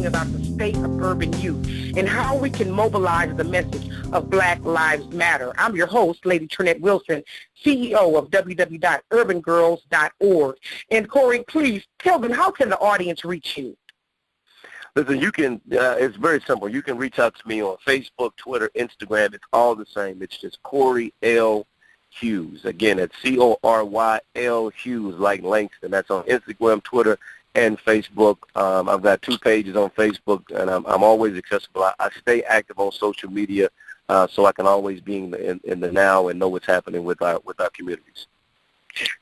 talking about the state of urban youth and how we can mobilize the message of Black Lives Matter. I'm your host, Lady Trenette Wilson, CEO of www.urbangirls.org. And Cory, please tell them, how can the audience reach you? Listen, you can, it's very simple. You can reach out to me on Facebook, Twitter, Instagram. It's all the same. It's just Cory L. Hughes. Again, it's Coryl Hughes, like Langston. That's on Instagram, Twitter, and Facebook. I've got 2 pages on Facebook, and I'm always accessible. I stay active on social media so I can always be in the now and know what's happening with our communities.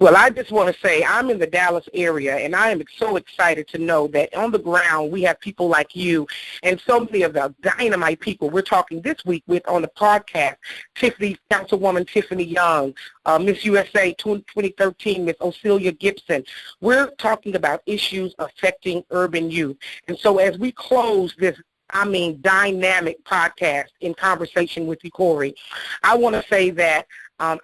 Well, I just want to say I'm in the Dallas area, and I am so excited to know that on the ground we have people like you and so many of the dynamite people we're talking this week with on the podcast, Councilwoman Tiffany Young, Miss USA 2013, Miss Ocelia Gibson. We're talking about issues affecting urban youth. And so as we close this dynamic podcast in conversation with you, Cory, I want to say that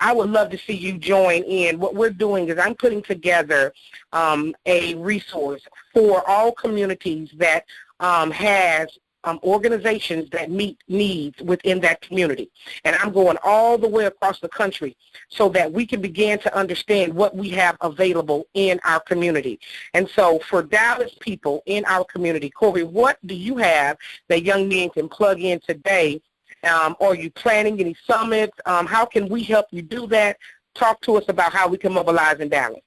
I would love to see you join in. What we're doing is I'm putting together a resource for all communities that has organizations that meet needs within that community. And I'm going all the way across the country so that we can begin to understand what we have available in our community. And so for Dallas people in our community, Cory, what do you have that young men can plug in today? Are you planning any summits? How can we help you do that? Talk to us about how we can mobilize in Dallas.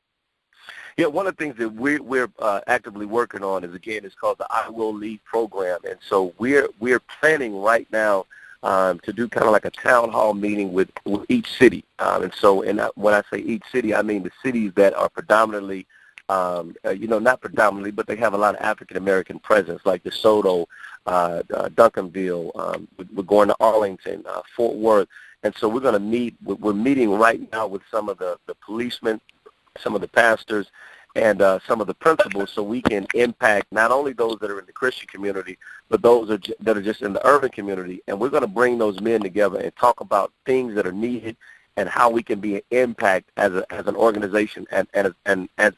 Yeah, one of the things that we're actively working on is, again, it's called the I Will Lead program. And so we're planning right now to do kind of like a town hall meeting with each city. And when I say each city, I mean the cities that are predominantly, not predominantly, but they have a lot of African-American presence, like DeSoto, Duncanville, we're going to Arlington, Fort Worth. And so we're going to we're meeting right now with some of the policemen, some of the pastors, and some of the principals, so we can impact not only those that are in the Christian community, but those that are just in the urban community. And we're going to bring those men together and talk about things that are needed and how we can be an impact as an organization and as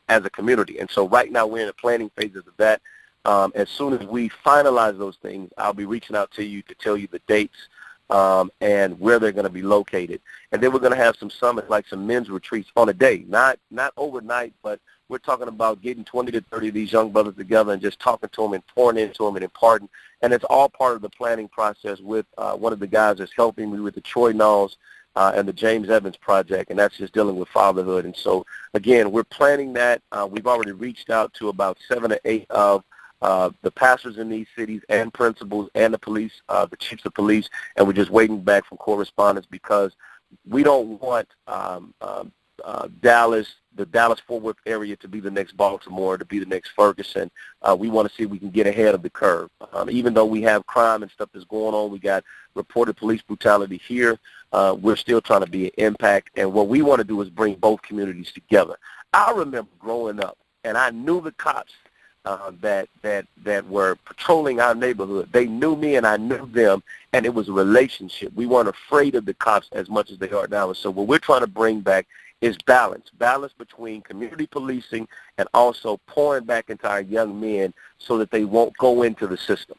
a community. And so right now we're in the planning phases of that. As soon as we finalize those things, I'll be reaching out to you to tell you the dates and where they're going to be located. And then we're going to have some summits, like some men's retreats on a day, not overnight, but we're talking about getting 20 to 30 of these young brothers together and just talking to them and pouring into them and imparting. And it's all part of the planning process with one of the guys that's helping me with the Troy Knowles and the James Evans Project, and that's just dealing with fatherhood. And so, again, we're planning that. We've already reached out to about 7 or 8 of the pastors in these cities and principals and the police, the chiefs of police, and we're just waiting back from correspondence because we don't want the Dallas-Fort Worth area to be the next Baltimore, to be the next Ferguson. We want to see if we can get ahead of the curve. Even though we have crime and stuff that's going on, we got reported police brutality here, we're still trying to be an impact. And what we want to do is bring both communities together. I remember growing up, and I knew the cops that were patrolling our neighborhood. They knew me and I knew them, and it was a relationship. We weren't afraid of the cops as much as they are now. And so what we're trying to bring back is balance between community policing and also pouring back into our young men so that they won't go into the system.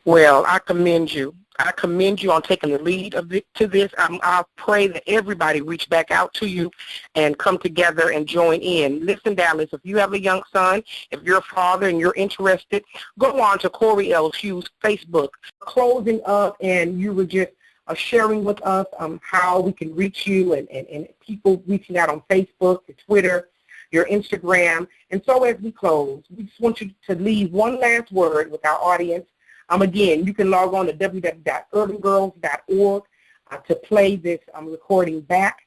Well, I commend you. I commend you on taking the lead to this. I pray that everybody reach back out to you and come together and join in. Listen, Dallas, if you have a young son, if you're a father and you're interested, go on to Cory L. Hughes' Facebook. Closing up, and you were just sharing with us how we can reach you and people reaching out on Facebook, your Twitter, your Instagram. And so as we close, we just want you to leave one last word with our audience. Again, you can log on to www.urbangirls.org to play this recording back,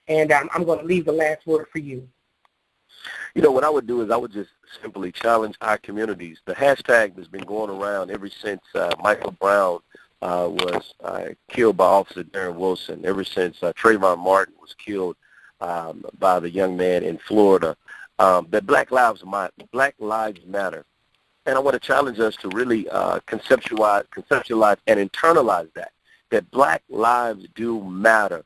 and I'm going to leave the last word for you. You know, what I would do is I would just simply challenge our communities. The hashtag that's been going around ever since Michael Brown was killed by Officer Darren Wilson, ever since Trayvon Martin was killed by the young man in Florida, that Black Lives Matter. And I want to challenge us to really conceptualize and internalize that Black lives do matter.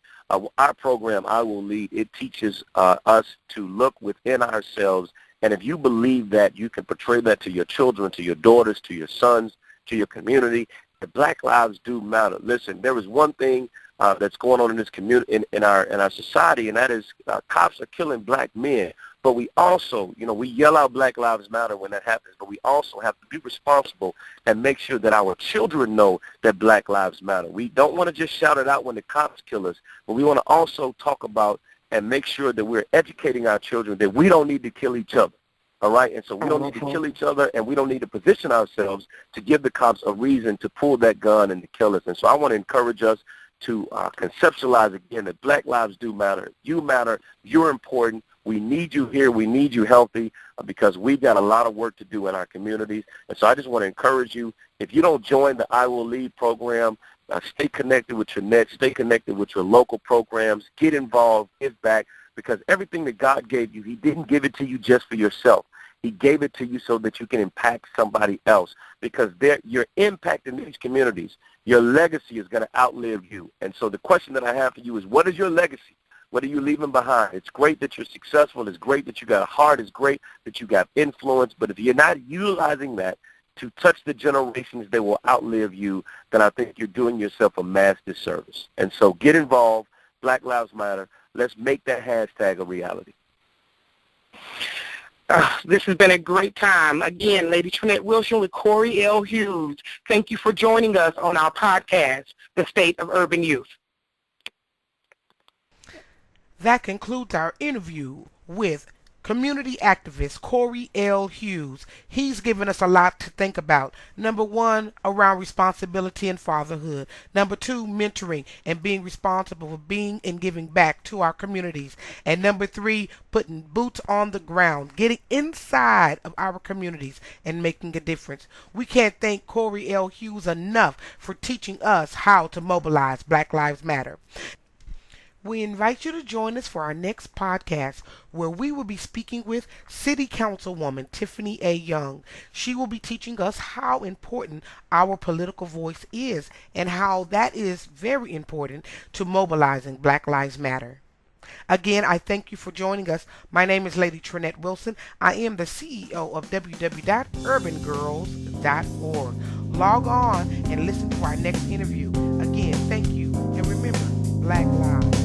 Our program, I Will Lead, it teaches us to look within ourselves And if you believe that you can portray that to your children, to your daughters, to your sons, to your community, that Black lives do matter. Listen, there is one thing that's going on in this community, in our society, and that is cops are killing Black men. But we also, we yell out Black Lives Matter when that happens, but we also have to be responsible and make sure that our children know that Black Lives Matter. We don't want to just shout it out when the cops kill us, but we want to also talk about and make sure that we're educating our children that we don't need to kill each other. All right? And so we don't need to kill each other, and we don't need to position ourselves to give the cops a reason to pull that gun and to kill us. And so I want to encourage us to conceptualize again that Black lives do matter. You matter. You're important. We need you here. We need you healthy because we've got a lot of work to do in our communities. And so I just want to encourage you, if you don't join the I Will Lead program, stay connected with Trenette, stay connected with your local programs, get involved, give back, because everything that God gave you, he didn't give it to you just for yourself. He gave it to you so that you can impact somebody else, because your impact in these communities, your legacy is going to outlive you. And so the question that I have for you is, what is your legacy? What are you leaving behind? It's great that you're successful. It's great that you got a heart. It's great that you got influence. But if you're not utilizing that to touch the generations that will outlive you, then I think you're doing yourself a mass disservice. And so get involved. Black Lives Matter. Let's make that hashtag a reality. This has been a great time. Again, Lady Trenette Wilson with Cory L. Hughes. Thank you for joining us on our podcast, The State of Urban Youth. That concludes our interview with community activist Cory L. Hughes. He's given us a lot to think about. Number one, around responsibility and fatherhood. Number two, mentoring and being responsible for being and giving back to our communities. And number three, putting boots on the ground, getting inside of our communities and making a difference. We can't thank Cory L. Hughes enough for teaching us how to mobilize Black Lives Matter. We invite you to join us for our next podcast, where we will be speaking with City Councilwoman Tiffany A. Young. She will be teaching us how important our political voice is and how that is very important to mobilizing Black Lives Matter. Again, I thank you for joining us. My name is Lady Trenette Wilson. I am the CEO of www.urbangirls.org. Log on and listen to our next interview. Again, thank you. And remember, Black Lives